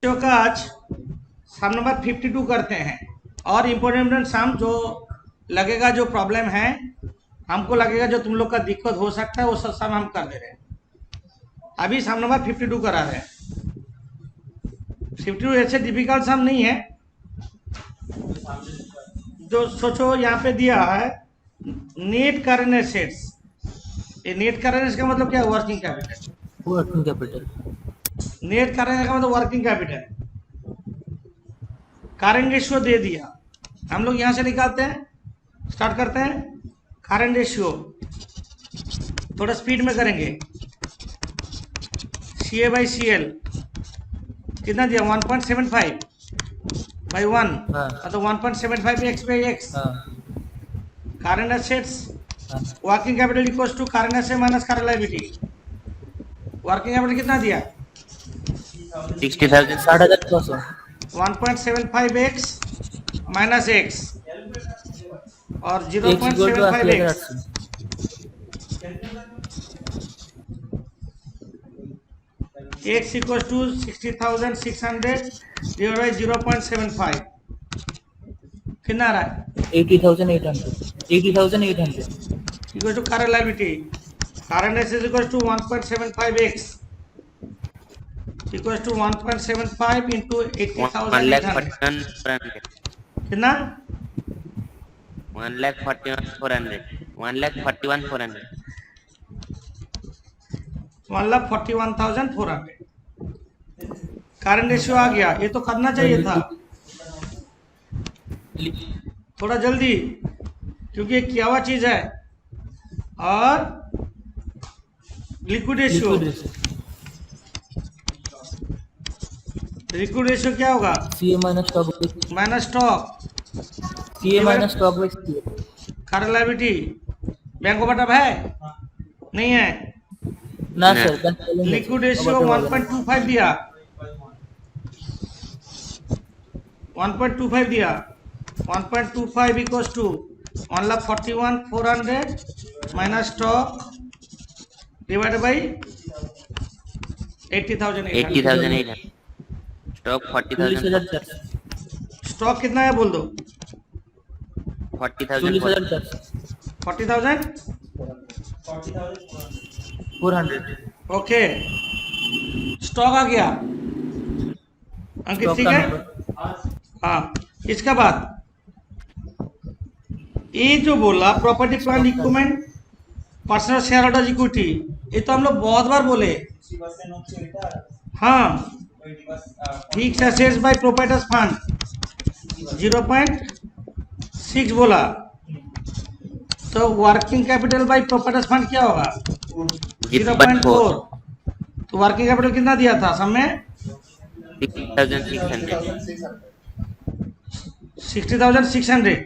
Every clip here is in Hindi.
का आज सम नंबर 52 करते हैं और इम्पोर्टेंट सम जो लगेगा, जो प्रॉब्लम है हमको लगेगा, जो तुम लोग का दिक्कत हो सकता है वो सब सम हम कर दे रहे हैं। अभी सम नंबर 52 करा रहे हैं। 52 ऐसे डिफिकल्ट सम नहीं है। जो सोचो यहाँ पे दिया है नेट करंट एसेट्स। ये नेट करंट एसेट्स का मतलब क्या है? Working capital. Working capital. Net current का मतलब वर्किंग कैपिटल। करंट रेशियो दे दिया, हम लोग यहाँ से निकालते हैं, स्टार्ट करते हैं। करंट रेशियो थोड़ा स्पीड में करेंगे। सी ए बाई सी एल कितना दिया? 1.75 बाई 1 मतलब 1.75 X by X. Current assets working capital equals to current asset minus current liability. Working capital कितना दिया? 60,000 60,000 1.75 एक्स माइनस एक्स और x equal to 0.75 X 80,800। x equals to 60,600 divided by 0.75 कितना आ रहा है? 80,800 80,800 equals to current liability. Current assets equals to 1.75x equals to 1.75 into 80,800 कितना? 1,41,400 1,41,400 1,41,400 करंट रेशियो आ गया। ये तो करना चाहिए था थोड़ा जल्दी, क्योंकि ये किया हुआ चीज है। और लिक्विड रेशियो, लिक्विड रेशियो क्या होगा? CA minus stock minus stock CA minus stock by CA. Current liability bank overdraft है? नहीं है ना सर, लिक्विड रेशियो 1.25 दिया, 1.25 दिया। 1.25 equals to 1,41,400 minus stock divided by 80,800। Stock 40,000 stock कितना है बोल दो? 40,000 40,400। ओके, स्टॉक आ गया अंकित, ठीक है। हाँ, इसके बाद ये जो बोला property plant equipment personal share holders equity, ये तो हम लोग बहुत बार बोले। हाँ, fix assets bye proprietors fund 0.6 बोला, तो working capital by proprietors fund क्या होगा? 0.4। तो वर्किंग कैपिटल कितना दिया था सब में? 60,600।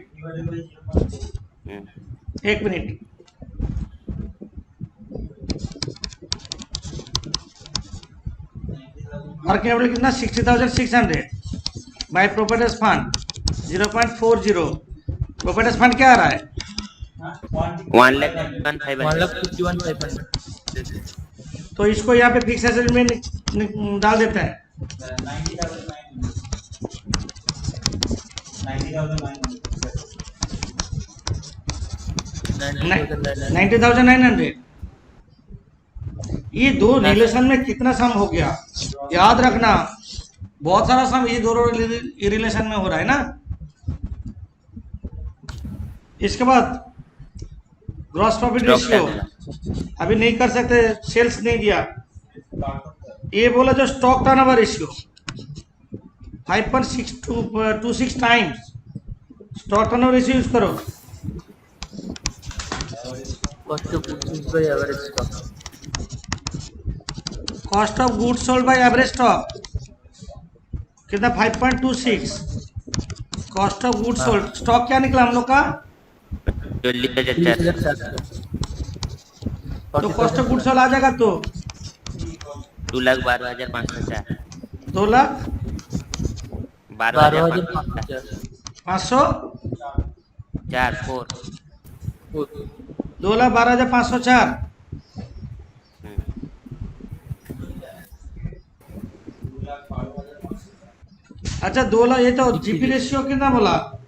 एक मिनट, वर्किंग कैपिटल कितना? 60,600 by proprietors fund 0.40। Proprietors fund क्या आ रहा है? 1,51,500 तो इसको यहाँ पे फिक्स एसेट में डाल देते हैं। 90,900। ये दो रिलेशन में कितना सम हो गया याद रखना, बहुत सारा सम ये दोनों रिलेशन में हो रहा है ना। इसके बाद ग्रॉस प्रॉफिट रेशियो अभी नहीं कर सकते, सेल्स नहीं दिया। ये बोला जो stock turnover ratio 5.626 times stock turnover ratio use करो। Cost of goods sold by average stock कितना? 5.26। Cost of goods sold, stock क्या निकला हम लोग का? 40,400 तो कॉस्ट ऑफ गुड्स सोल्ड आ जाएगा तो 2,12,504 2,12,500 2,12,504। अच्छा 2 लाख, ये तो जीपी रेशियो कितना बोला?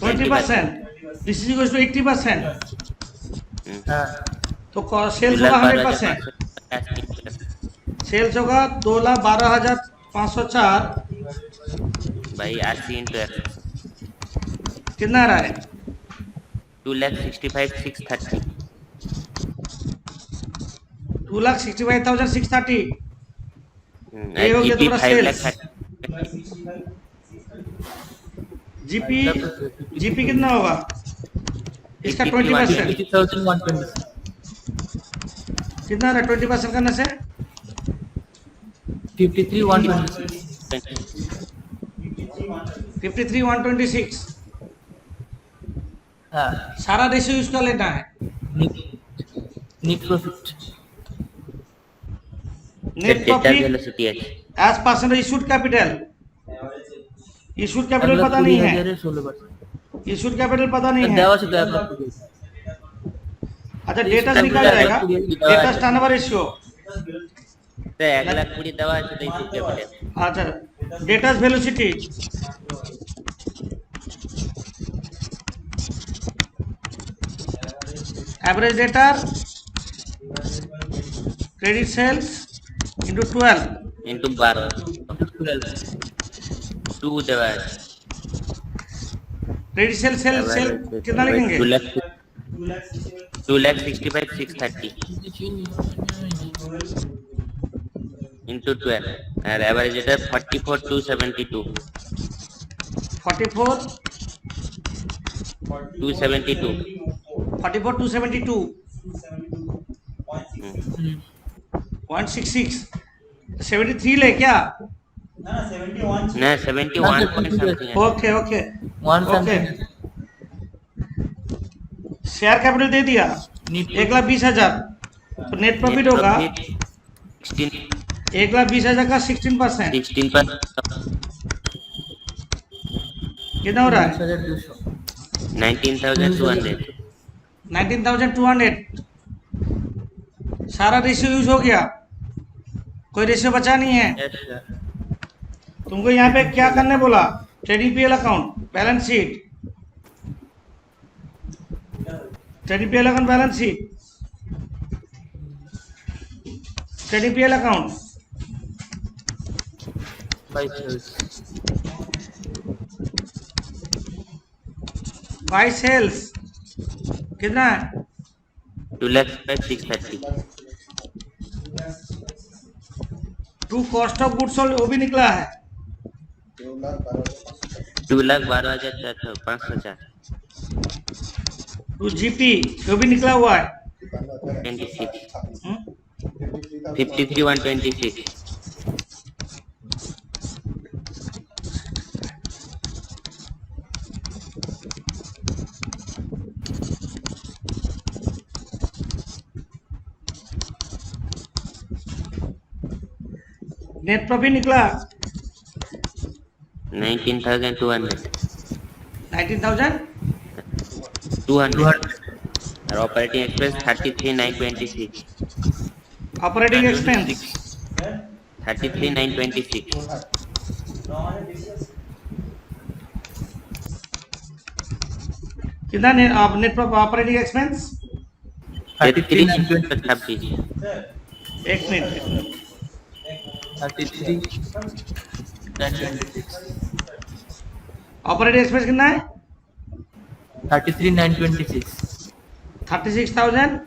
20%। This is equal to 80%। हाँ तो सेल्स होगा 100%। सेल्स होगा 2,12,504। भाई 80 इंटू कितना आ रहा है? 2,65,630। 2,65,630। ये हो गया जीपी तुम्हारा 5 सेल्स। लाख जीपी जीपी कितना होगा इसका? 20%। 53,120 कितना आ रहा है 20% करने से? 53,126 53,126। हाँ सारा रेशियो इसका लेना है। Net profit net profit velocity है। As percentage issued capital. Issued capital पता नहीं है। 16%। इशूड कैपिटल पता नहीं है। देवा से 2 लाख कोटी। अच्छा डेटा से निकल जाएगा। Debtor turnover ratio. तो 1,20,00,000 दवा है तो इशू कैपिटल। अच्छा debtor velocity. Average debtor credit sales into 12 into 12 2 दवा है। क्रेडिट सेल सेल सेल कितना लिखेंगे? 2,65,630 इंटू 12 और एवरेज डेटा 44,272 272 44,272 0.66 73 ले क्या? ना 71 पॉइंट समथिंग है। Okay okay 1 okay. something share capital दे दिया 1,20,000। तो नेट प्रॉफिट होगा 16 1,20,000 का 16%। 16% कितना हो रहा है? 19,200 19,200। सारा रेशियो यूज हो गया, कोई रेशियो बचा नहीं है। Yes sir. तुमको यहाँ पे क्या करने बोला? Trading PL account, balance sheet, trading PL account, balance sheet, trading PL account. By sales कितना है? 2,65,630 to cost of goods sold वो भी निकला है 2,12,504 टू जीपी वो भी निकला हुआ है 26 53,126 नेट प्रॉफिट निकला 19,200 19,200। और ऑपरेटिंग एक्सपेंस 33,926 ऑपरेटिंग एक्सपेंस 33,926 कितना नेट ऑपरेटिंग एक्सपेंस? 33,926 एक मिनट 33,926 ऑपरेटिंग एक्सपेंस कितना है? 33,926 36,000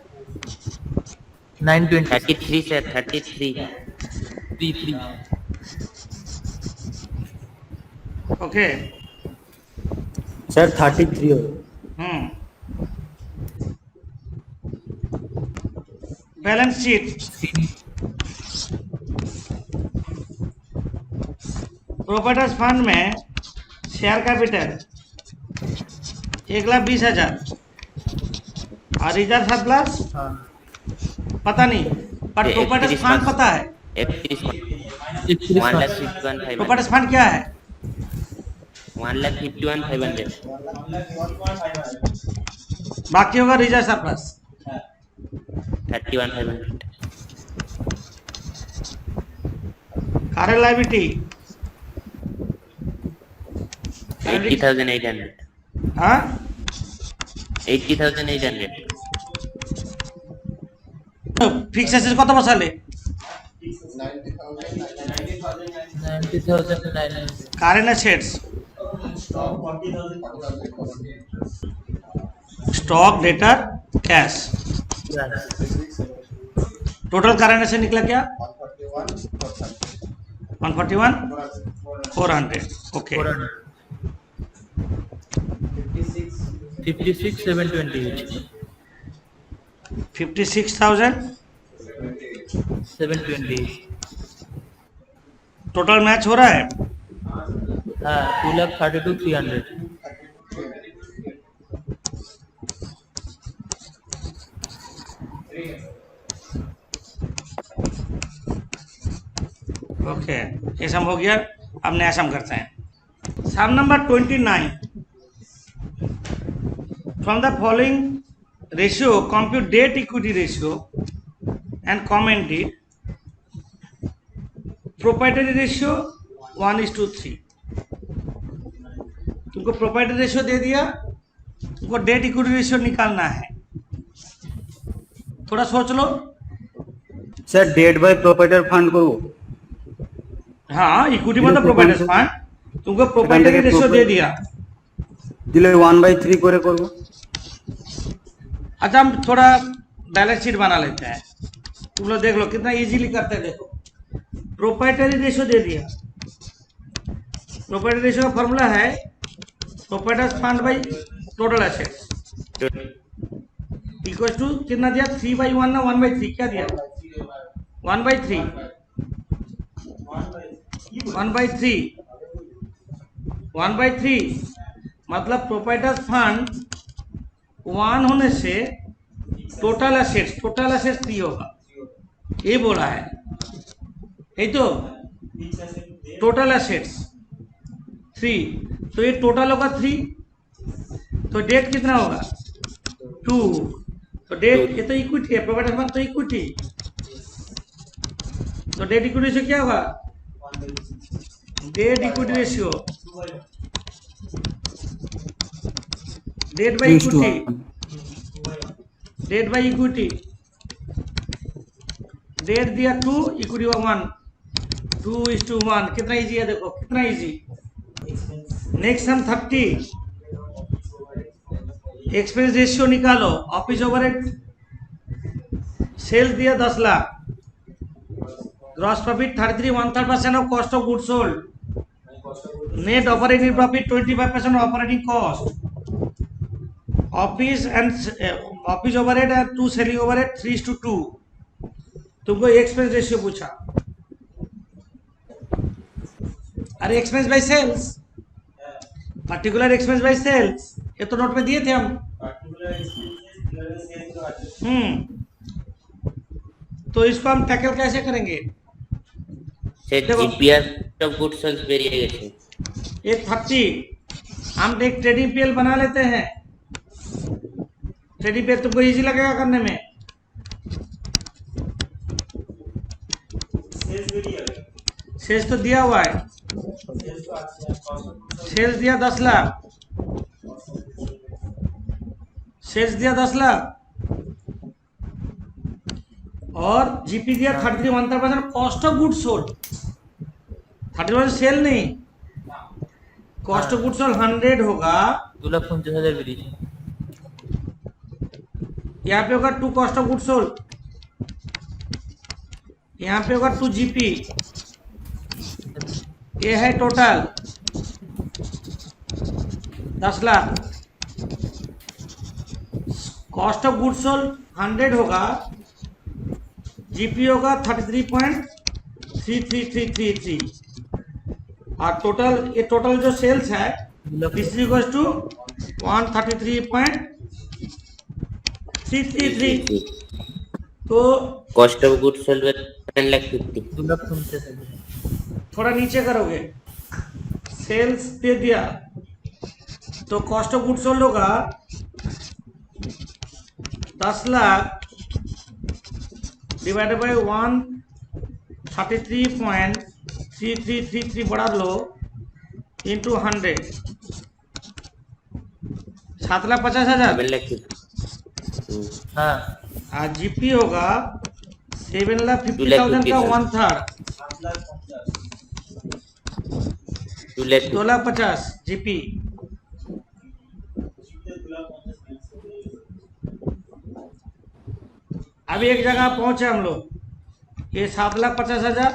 920 33 से 33 33 ओके। सर 33 हो। बैलेंस शीट प्रॉपर्टीज फंड में शेयर कैपिटल 1,20,000 और रिजर्व सरप्लस हाँ पता नहीं, पर प्रॉपर्टीज फंड पता है। 1,51,500 प्रॉपर्टीज फंड क्या है? 1,51,500 बाकी होगा रिजर्व सरप्लस 31,500 करंट लायबिलिटी 80,800 हाँ 80,800 ফিক্স অ্যাসেট কত বসালে? 90,900. Current assets stock debtor cash Yes. Total current से निकला क्या? 141 400 ओके 400. 56,728. 56,000 728. टोटल मैच हो रहा है। हाँ 2,32,300. ओके ये सम हो गया। अब नया सम करते हैं। Sum number 29 from the following ratio compute debt equity ratio and comment it proprietary ratio 1:3। तुमको प्रोप्राइटरी रेशियो दे दिया, तुमको डेट इक्विटी रेशियो निकालना है। थोड़ा सोच लो। Sir debt by proprietor fund করব। हाँ इक्विटी मतलब प्रोप्राइटरी फंड, तुमको प्रोप्राइटरी रेशियो दे दिया। দিলে 1/3 করে করব। अच्छा हम थोड़ा बैलेंस शीट बना लेते हैं। तुम लोग देख लो कितना इजीली करते हैं। देखो प्रोप्राइटरी रेशियो दे दिया। प्रोप्राइटरी रेशियो का फॉर्मूला है proprietary fund by total assets equal to कितना दिया 3/1 ना 1/3 क्या दिया 1/3 1/3 मतलब प्रोप्राइटरी फंड 1 होने से टोटल एसेट्स 3 होगा। ये बोला है यही तो टोटल एसेट्स 3 तो ये टोटल होगा 3 तो डेट कितना होगा 2 तो डेट ये तो इक्विटी है प्रोप्राइटरी फंड तो इक्विटी तो डेट इक्विटी रेशियो क्या होगा date equity ratio debt by equity debt by equity debt दिया 2 इक्विटी हुआ 1 2:1 कितना इजी है देखो कितना इजी। नेक्स्ट हम 30 एक्सपेंस रेशियो निकालो ऑफिस ओवरहेड सेल्स दिया 10 lakh gross profit 33 1/3% of cost of goods sold net operating profit 25% of operating cost office and office overhead and 2 selling overhead 3:2 तुमको एक्सपेंस रेशियो पूछा। अरे expense by sales particular expense by sales ये तो नोट में दिए थे हम। तो इसको हम टैकल कैसे करेंगे देखो जीपीआर ऑफ गुड्स सोल्ड बेरिए গেছে ये 30 हम एक ट्रेडिंग पीएल बना लेते हैं। ट्रेडिंग पीएल तुमको इजी लगेगा करने में। सेल्स तो दिया हुआ है सेल्स दिया 10 लाख सेल्स दिया 10 लाख और जीपी दिया 33 1/3% cost of goods sold 30% sale नहीं कॉस्ट ऑफ गुड्स सोल्ड 100 होगा 2,50,000 बेरिয়েছে। यहाँ पे होगा 2 कॉस्ट ऑफ गुड्स सोल्ड यहाँ पे होगा 2 जीपी ये है total 10 lakh cost of goods sold 100 होगा जीपी होगा 33.33333 और टोटल ये टोटल जो सेल्स है दिस इज इक्वल टू 133.333 तो कॉस्ट ऑफ गुड्स सोल्ड 10,50,000 2,50,000. थोड़ा नीचे करोगे सेल्स दे दिया तो कॉस्ट ऑफ गुड्स सोल्ड होगा 10 लाख डिवाइडेड बाय 133.3333 बढ़ा लो इंटू 100 7,50,000। 7,50,000। हाँ और जीपी होगा 7,50,000 का 1/3 2,50,000 जीपी। अभी एक जगह पहुंचे हम लोग, ये 7,50,000,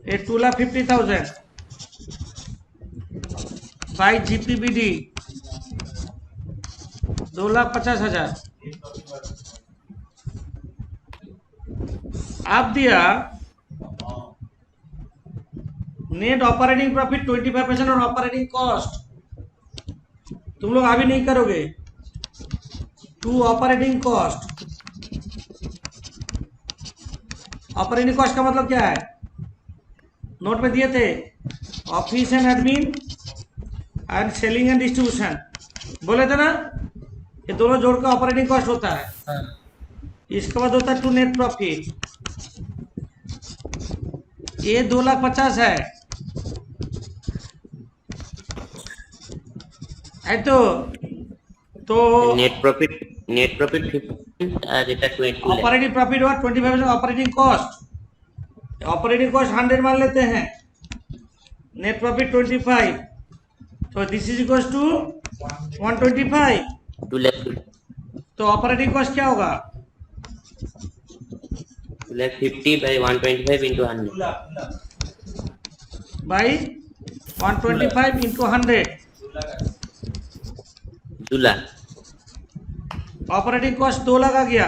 ये 2,50,000 बाई जीपीबीडी 2,50,000। आप दिया नेट ऑपरेटिंग प्रॉफिट 25% और ऑपरेटिंग कॉस्ट तुम लोग अभी नहीं करोगे। To operating cost, operating cost का मतलब क्या है, नोट में दिए थे, office and admin and selling and distribution, बोले थे ना, ये दोनों जोड़ का ऑपरेटिंग कॉस्ट होता है। हाँ इसके बाद होता है टू नेट प्रॉफिट, ये 2,50,000 है तो नेट प्रॉफिट 15 আর এটা 20 লাখ। ऑपरेटिंग प्रॉफिट हुआ 25% ऑपरेटिंग कॉस्ट, ऑपरेटिंग कॉस्ट 100 मान लेते हैं, नेट प्रॉफिट 25, तो this is equal to 125। 2 lakh तो ऑपरेटिंग कॉस्ट क्या होगा, 2,50,000 by 125 into 100। By 125 into 100, 2 lakh. Operating cost 2 lakh आ गया,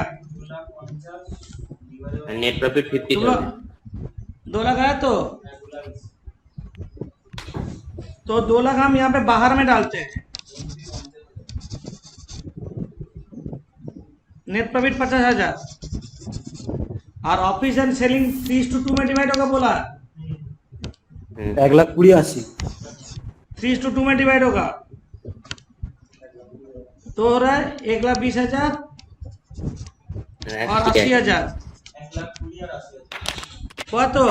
नेट प्रॉफिट तुम 50,000। लोग 2 लाख आया तो 2 लाख हम यहाँ पे बाहर में डालते हैं, नेट प्रॉफिट 50,000 और ऑफिस एंड सेलिंग 3:2 में डिवाइड होगा, बोला 1,20,80। 3:2 में डिवाइड होगा, तो हो रहा है 1,20,000 और 80,000 हुआ। तो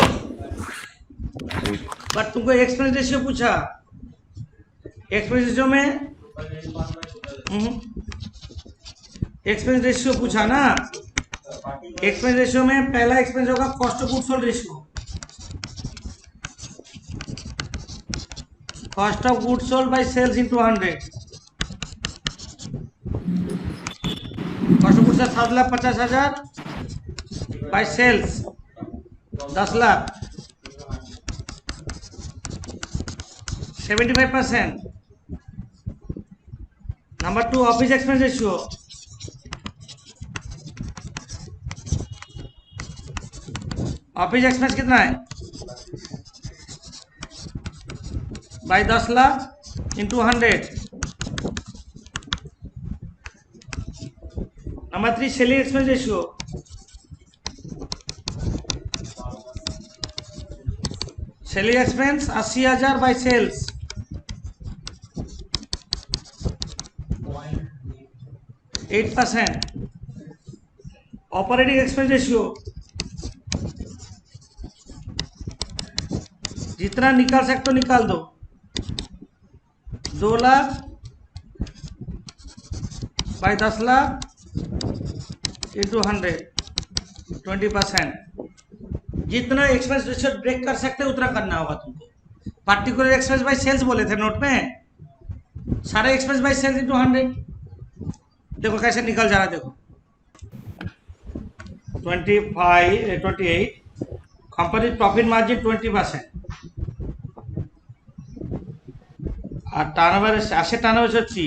बट तुमको एक्सपेंस रेशियो पूछा, एक्सपेंस रेशियो में एक्सपेंस रेशियो पूछा ना, एक्सपेंस रेशियो में पहला एक्सपेंस होगा cost of goods sold ratio, cost of goods sold by sales into 100, cost of goods 7,50,000 by sales 10 lakh 75%। Number 2 office expense ratio, office expense कितना है, by 10 lakh into 100। Number 3 selling expense ratio, selling expense 80,000 by sales 8%। Operating expense ratio, जितना निकाल सकते हो निकाल दो, 2 लाख बाई 10 लाख इंटू 100 20%। जितना एक्सपेंस रेशियो ब्रेक कर सकते हो उतना करना होगा तुमको। पार्टिकुलर एक्सपेंस बाय सेल्स बोले थे नोट में, सारे एक्सपेंस बाय सेल्स इंटू 100, देखो कैसे निकल जा रहा है, देखो 28 कंपनी प्रॉफिट मार्जिन 20% और टर्नओवर एसेट टर्नओवर হচ্ছে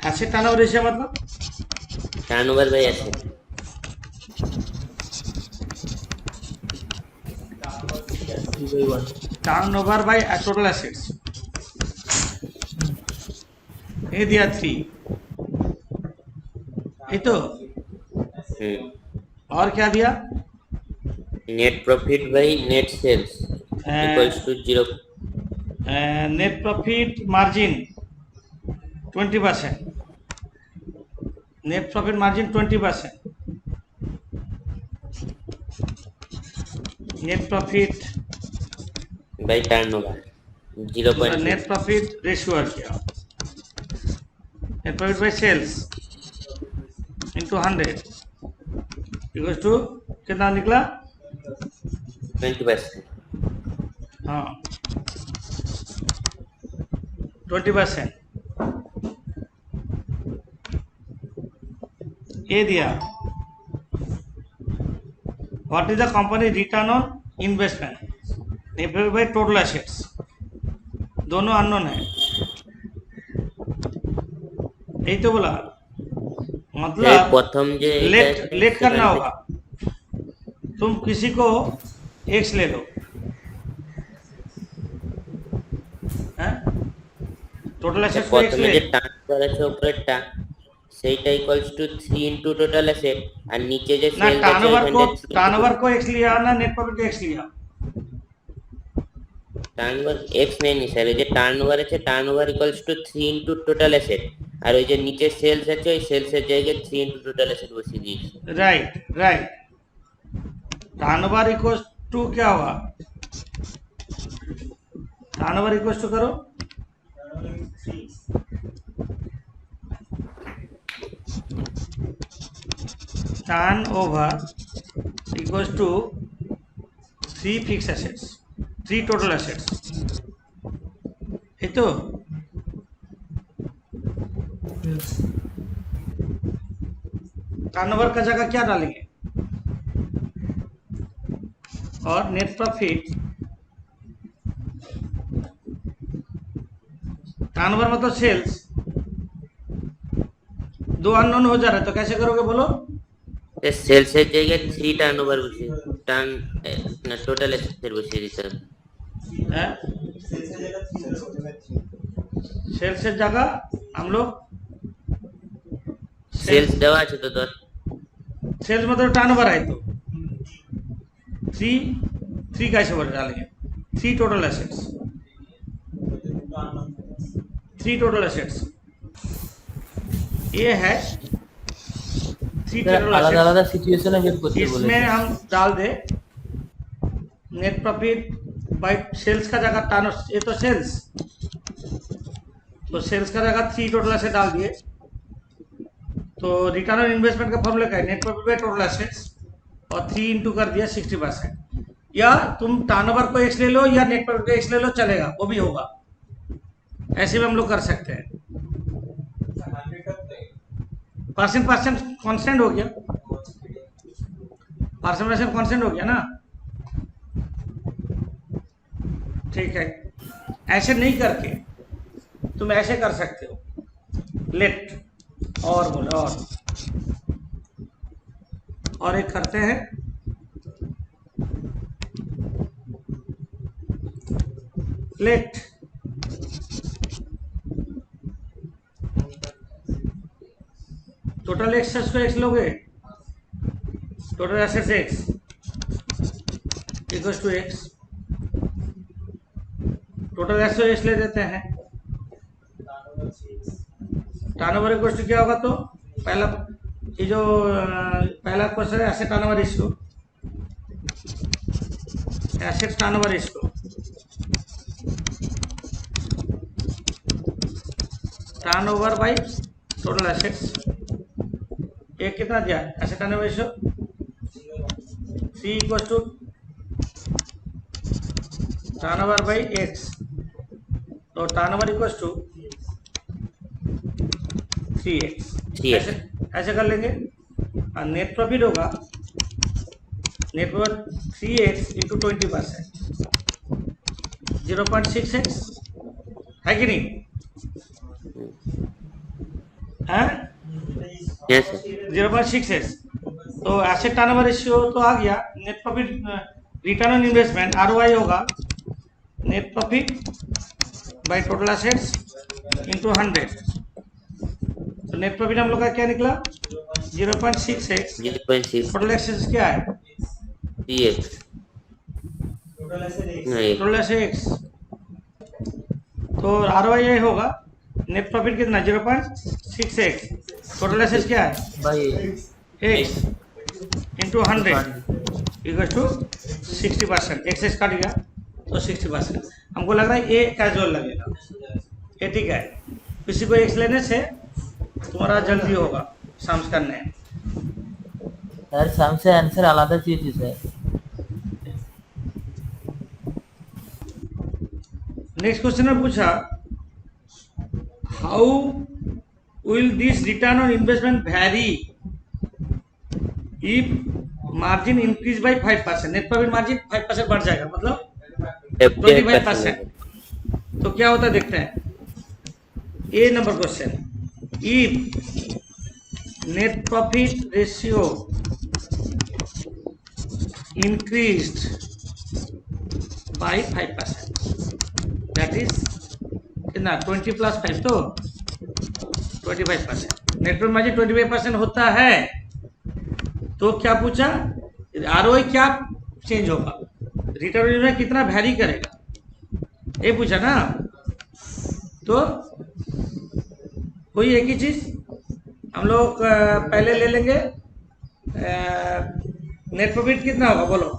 एसेट टर्नओवर रेशियो मतलब turnover by asset. Turnover by total assets, ये दिया 3, ये तो और क्या दिया, net profit by net sales equals to 0। Net profit margin 20%, net profit margin 20%, net profit by turnover net 0.6 profit ratio आ गया, net profit by sales into 100 equals to कितना निकला? 20%। हाँ 20%। ये दिया what is the company return on investment divided by total assets, दोनों अननोन है, यही तो बोला। मतलब प्रथम जे लेट करना होगा, तुम किसी को एक्स ले लो, টোটাল অ্যাসেটস কো এক্স প্রথমে লে, যে ট্রান্সফার আছে উপরেরটা সেইটা equals to 3 into total asset, আর নিচে যে না সেলস আছে टर्नओवर को एक्स लिया ना नेट प्रॉफिट को एक्स लिया? টার্নওভার এক্স নেয়নি স্যার, এই যে টার্নওভার আছে turnover equals to 3 into total asset, আর ওই যে নিচে সেলস আছে ওই সেলসের জায়গায় 3 ইনটু টোটাল অ্যাসেট বসিয়ে দিয়েছি। Right right, turnover equals to क्या होगा? टर्नओवर इक्वल्स टू करो turnover equals to 3 fix assets 3 total assets, ये तो टर्नओवर का जगह क्या डालेंगे? और नेट प्रॉफिट, टर्नओवर मतलब सेल्स, दो अननोन हो जा रहा है तो कैसे करोगे बोलो? সেলসের জায়গায় 3 টার্নওভার বসিয়ে না টোটাল অ্যাসেট বসিয়ে দিতে হবে। है सेल्स से जगह हम लोग সেলস দেওয়া আছে তো 10, सेल्स मतलब टर्नओवर है तो 3 कैसे वर्ड डालेंगे? 3 टोटल एसेट्स 3 टोटल एसेट्स, ये है 3 टोटल আলাদা एसेट्स। আলাদা সিচুয়েশনে হেল্প করতে বলেছে। इसमें हम डाल दे नेट प्रॉफिट बाय सेल्स का जगह टर्न, ये तो सेल्स, तो सेल्स का जगह 3 टोटल एसेट डाल दिए, तो रिटर्न ऑन इन्वेस्टमेंट का फॉर्मूला क्या है? Net profit by total assets और 3 इंटू कर दिया 60%, या तुम टर्नओवर को एक्स ले लो या नेट प्रॉफिट को एक्स ले लो चलेगा, वो भी होगा, ऐसे भी हम लोग कर सकते हैं। परसेंट कांस्टेंट हो गया, परसेंट कांस्टेंट हो गया ना, ठीक है। ऐसे नहीं करके तुम ऐसे कर सकते हो, लेट और बोलो और एक करते हैं लेट टोटल एसेट्स को एक्स लोगे, total assets X equals to X, total assets X ले देते हैं, टर्नओवर इक्वल्स टू क्या होगा? तो पहला ये जो पहला क्वेश्चन है asset turnover ratio, asset turnover ratio turnover by total assets, एक कितना दिया asset turnover ratio 3 equals to turnover by X, तो टर्नओवर इक्वल्स टू 3x, ऐसे कर लेंगे। और नेट प्रॉफिट होगा net profit 3x into 20%, 0.6x है कि नहीं? है 0.6x, तो एसेट टर्नओवर रेशियो तो आ गया। Net profit return on investment ROI होगा net profit by total assets into 100, तो नेट प्रॉफिट हम लोग का क्या निकला? 0.6x, टोटल एसेट्स क्या है? 3x टोटल एसेट्स, तो ROI ये होगा नेट प्रॉफिट कितना? 0.6x, टोटल एसेट्स क्या है भाई x into 100 equal to 60%, excess काट गया तो तो 60%। हमको लग रहा है ए कैजुअल लगेगा, ये ठीक है। किसी को एक्स लेने से तुम्हारा जल्दी होगा सम्स करने। सर सम से आंसर आलादा चाहिए सर। नेक्स्ट क्वेश्चन में पूछा how will this return on investment vary if margin increase by 5%। Net profit margin 5% बढ़ जाएगा, मतलब 25%। तो क्या होता है देखते हैं। A number question, if net profit ratio increased by 5%, that is कितना 20 प्लस 5 तो 25%। नेट प्रॉफिट मार्जिन 25% होता है तो क्या पूछा, आरओआई क्या चेंज होगा, रिटर्न में कितना वैरी करेगा, ये पूछा ना। तो कोई एक ही चीज हम लोग पहले ले लेंगे, नेट प्रॉफिट कितना होगा बोलो,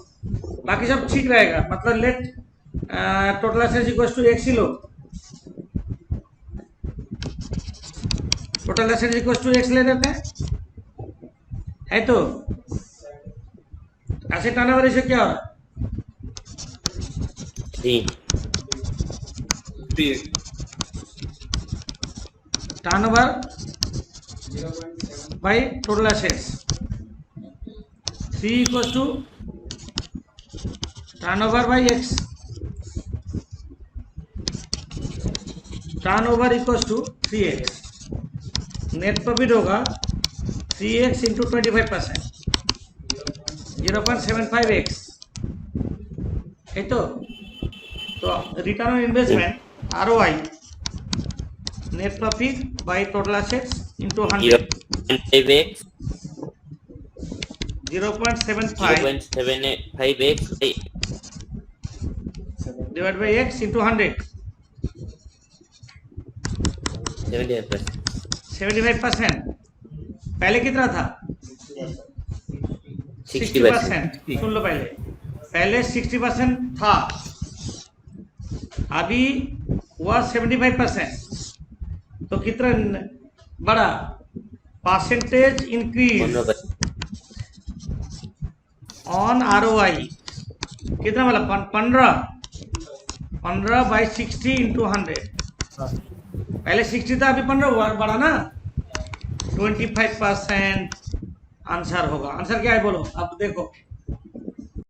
बाकी सब ठीक रहेगा। मतलब let total assets equals to X ही लो, total assets equals to X ले लेते हैं, है तो एसेट टर्नओवर रेशियो क्या हो रहा है, 3 turnover by total assets, 3 equals to turnover by X, turnover equals to 3x, net profit होगा 3x इंटू 25%, 0.75x, है तो return on investment ROI, net profit by total assets into 100, 0.5x 0.75 0.75x divide by x into 100, 75%। पहले कितना था 60%। सुन लो, पहले 60% था, अभी हुआ 75%। तो कितना बड़ा परसेंटेज इंक्रीज ऑन ROI, कितना वाला 15 बाई 60 इंटू 100, पहले 60 था, अभी 15 हुआ, बढ़ा ना, 25% आंसर होगा। आंसर क्या है बोलो, अब देखो